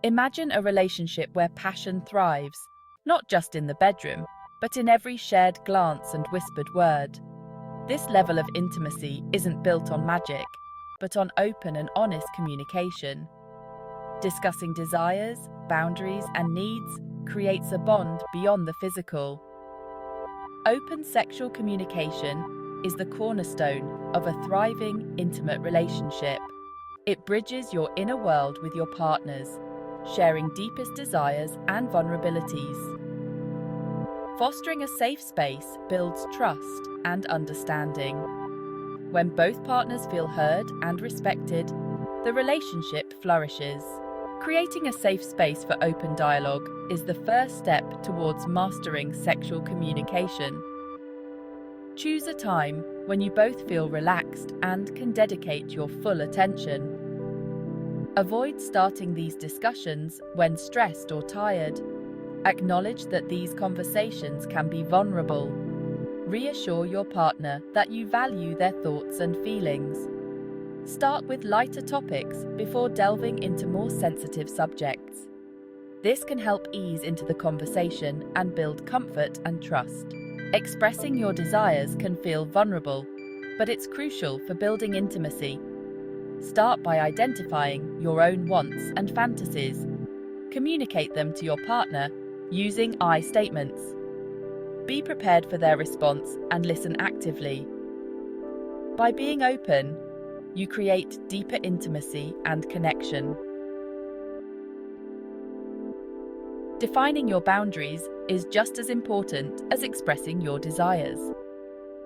Imagine a relationship where passion thrives, not just in the bedroom, but in every shared glance and whispered word. This level of intimacy isn't built on magic, but on open and honest communication. Discussing desires, boundaries, and needs creates a bond beyond the physical. Open sexual communication is the cornerstone of a thriving, intimate relationship. It bridges your inner world with your partner's, sharing deepest desires and vulnerabilities. Fostering a safe space builds trust and understanding. When both partners feel heard and respected, the relationship flourishes. Creating a safe space for open dialogue is the first step towards mastering sexual communication. Choose a time when you both feel relaxed and can dedicate your full attention. Avoid starting these discussions when stressed or tired. Acknowledge that these conversations can be vulnerable. Reassure your partner that you value their thoughts and feelings. Start with lighter topics before delving into more sensitive subjects. This can help ease into the conversation and build comfort and trust. Expressing your desires can feel vulnerable, but it's crucial for building intimacy. Start by identifying your own wants and fantasies. Communicate them to your partner using I statements. Be prepared for their response and listen actively. By being open, you create deeper intimacy and connection. Defining your boundaries is just as important as expressing your desires.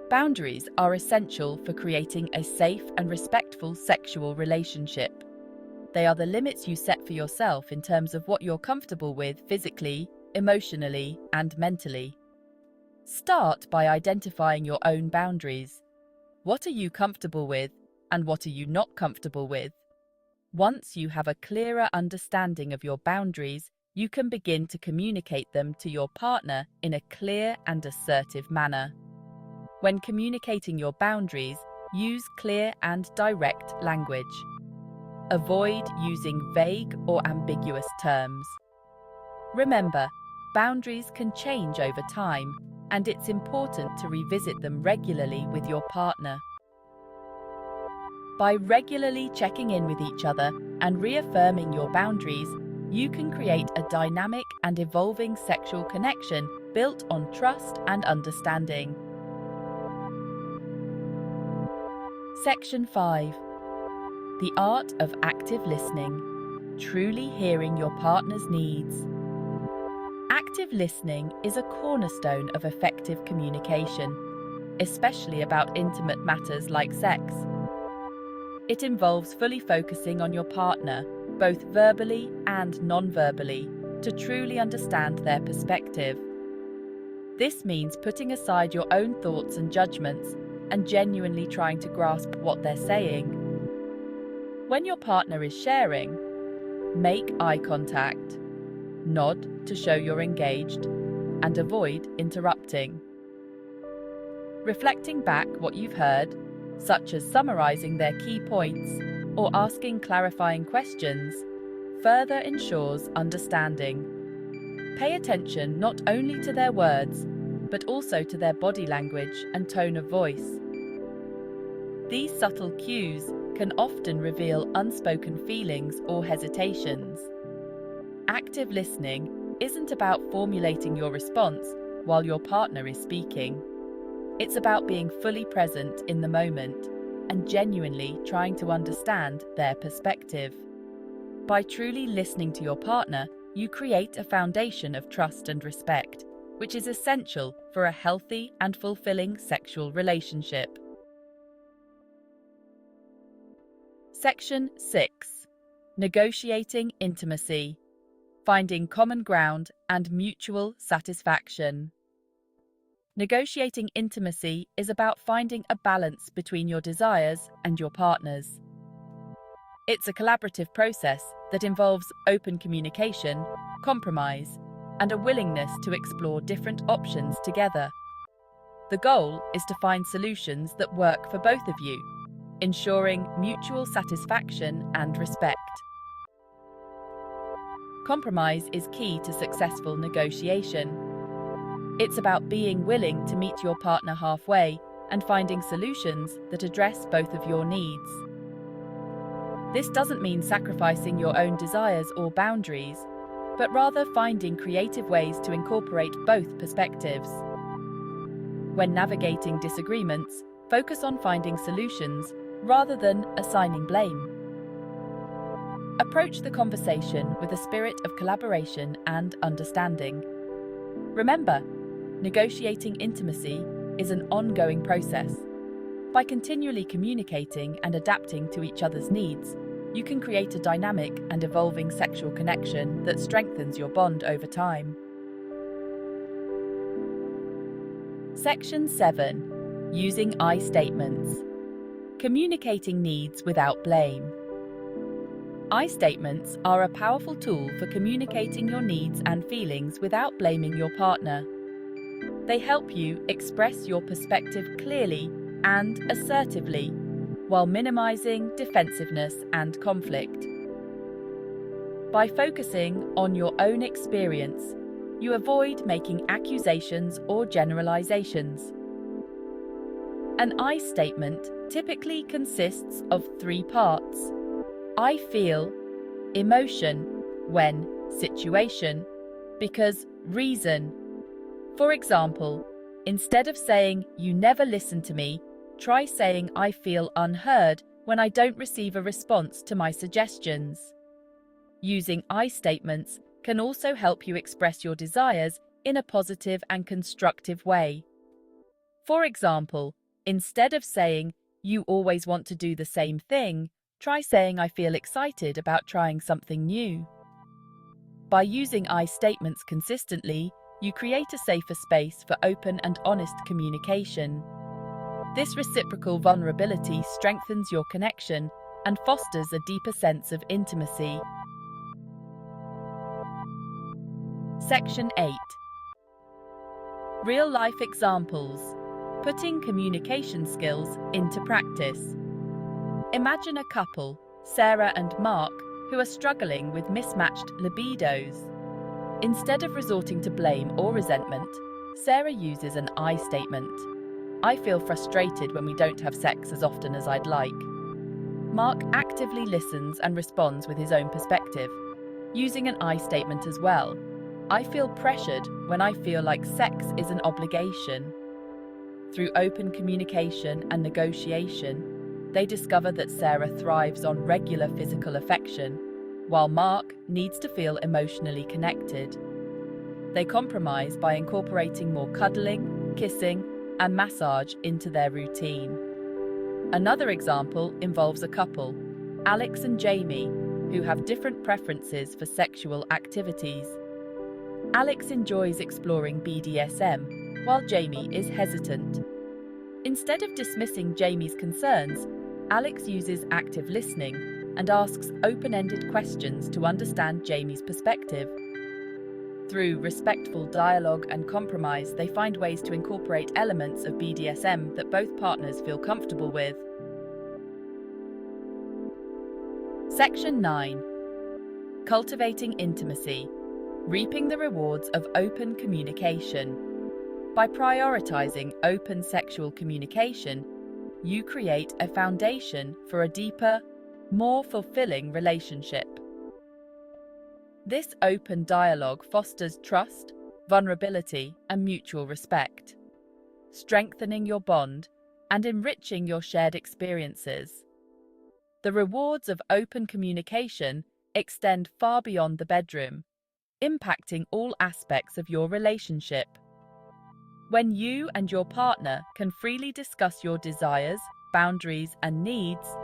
Boundaries are essential for creating a safe and respectful sexual relationship. They are the limits you set for yourself in terms of what you're comfortable with physically, emotionally, and mentally. Start by identifying your own boundaries. What are you comfortable with, and what are you not comfortable with? Once you have a clearer understanding of your boundaries, you can begin to communicate them to your partner in a clear and assertive manner. When communicating your boundaries, use clear and direct language. Avoid using vague or ambiguous terms. Remember, boundaries can change over time, and it's important to revisit them regularly with your partner. By regularly checking in with each other and reaffirming your boundaries, you can create a dynamic and evolving sexual connection built on trust and understanding. Section 5. The art of active listening. Truly hearing your partner's needs. Active listening is a cornerstone of effective communication, especially about intimate matters like sex. It involves fully focusing on your partner, both verbally and non-verbally, to truly understand their perspective. This means putting aside your own thoughts and judgments and genuinely trying to grasp what they're saying. When your partner is sharing, make eye contact, nod to show you're engaged, and avoid interrupting. Reflecting back what you've heard, such as summarizing their key points or asking clarifying questions, further ensures understanding. Pay attention not only to their words, but also to their body language and tone of voice. These subtle cues can often reveal unspoken feelings or hesitations. Active listening isn't about formulating your response while your partner is speaking. It's about being fully present in the moment and genuinely trying to understand their perspective. By truly listening to your partner, you create a foundation of trust and respect, which is essential for a healthy and fulfilling sexual relationship. Section 6. Negotiating intimacy. Finding common ground and mutual satisfaction. Negotiating intimacy is about finding a balance between your desires and your partner's. It's a collaborative process that involves open communication, compromise, and a willingness to explore different options together. The goal is to find solutions that work for both of you, ensuring mutual satisfaction and respect. Compromise is key to successful negotiation. It's about being willing to meet your partner halfway and finding solutions that address both of your needs. This doesn't mean sacrificing your own desires or boundaries, but rather finding creative ways to incorporate both perspectives. When navigating disagreements, focus on finding solutions rather than assigning blame. Approach the conversation with a spirit of collaboration and understanding. Remember, negotiating intimacy is an ongoing process. By continually communicating and adapting to each other's needs, you can create a dynamic and evolving sexual connection that strengthens your bond over time. Section 7. Using I statements. Communicating needs without blame. I statements are a powerful tool for communicating your needs and feelings without blaming your partner. They help you express your perspective clearly and assertively, while minimizing defensiveness and conflict. By focusing on your own experience, you avoid making accusations or generalizations. An I statement typically consists of 3 parts: I feel, emotion, when, situation, because, reason. For example, instead of saying, "You never listen to me," try saying, "I feel unheard when I don't receive a response to my suggestions." Using I statements can also help you express your desires in a positive and constructive way. For example, instead of saying, "You always want to do the same thing," try saying, "I feel excited about trying something new." By using I statements consistently, you create a safer space for open and honest communication. This reciprocal vulnerability strengthens your connection and fosters a deeper sense of intimacy. Section 8. Real-life examples. Putting communication skills into practice. Imagine a couple, Sarah and Mark, who are struggling with mismatched libidos. Instead of resorting to blame or resentment, Sarah uses an I statement. "I feel frustrated when we don't have sex as often as I'd like." Mark actively listens and responds with his own perspective, using an I statement as well. "I feel pressured when I feel like sex is an obligation." Through open communication and negotiation, they discover that Sarah thrives on regular physical affection, while Mark needs to feel emotionally connected. They compromise by incorporating more cuddling, kissing, and massage into their routine. Another example involves a couple, Alex and Jamie, who have different preferences for sexual activities. Alex enjoys exploring BDSM, while Jamie is hesitant. Instead of dismissing Jamie's concerns, Alex uses active listening and asks open-ended questions to understand Jamie's perspective. Through respectful dialogue and compromise, they find ways to incorporate elements of BDSM that both partners feel comfortable with. Section 9. Cultivating intimacy. Reaping the rewards of open communication. By prioritizing open sexual communication, you create a foundation for a deeper, more fulfilling relationship. This open dialogue fosters trust, vulnerability, and mutual respect, strengthening your bond and enriching your shared experiences. The rewards of open communication extend far beyond the bedroom, impacting all aspects of your relationship. When you and your partner can freely discuss your desires, boundaries, and needs,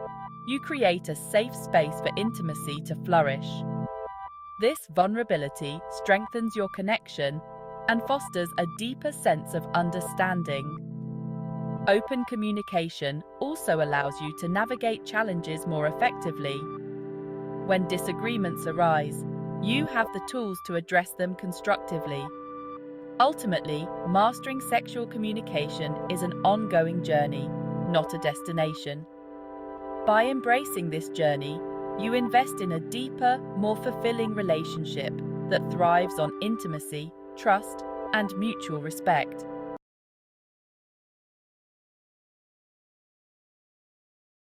you create a safe space for intimacy to flourish. This vulnerability strengthens your connection and fosters a deeper sense of understanding. Open communication also allows you to navigate challenges more effectively. When disagreements arise, you have the tools to address them constructively. Ultimately, mastering sexual communication is an ongoing journey, not a destination. By embracing this journey, You invest in a deeper, more fulfilling relationship that thrives on intimacy, trust, and mutual respect.